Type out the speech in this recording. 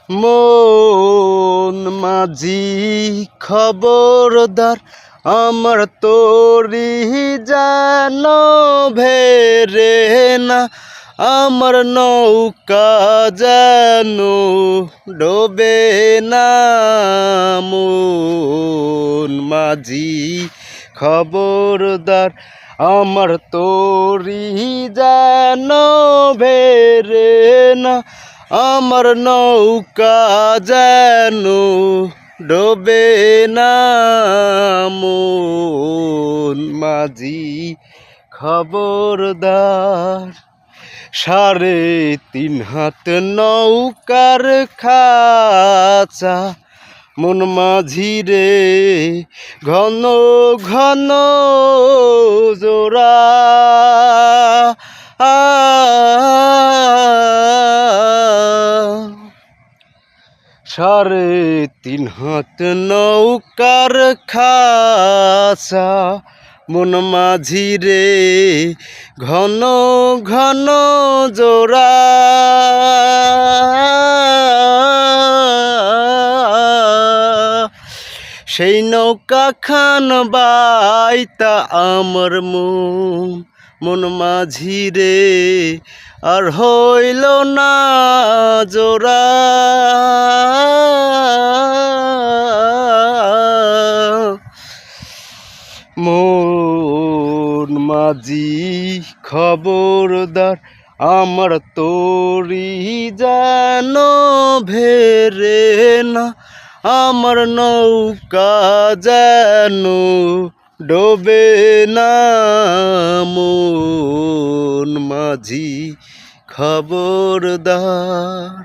মন মাঝি খবরদার, আমার তোরি যেন ভেরে না, আমার নৌকা যেন ডোবে না। মন মাঝি খবরদার, আমার তোরি যেন ভেরে না, আমার নৌকা যেন ডোবে না। মন মাঝি খবরদার, 3.5 হাত নৌকার খাঁচা, মন মাঝি রে ঘন ঘন জোড়া। 3.5 হাত নৌকার খাঁচা, মন মাঝি রে ঘন ঘন জোড়া। সেই নৌকা খান বাইতা আমার মন মাঝি রে আর হইল না জোড়া। মন মাঝি খবরদার, আমার তোরি যেন ভেরে না, আমার নৌকা যেন ডোবে না। মন মাঝি খবরদার।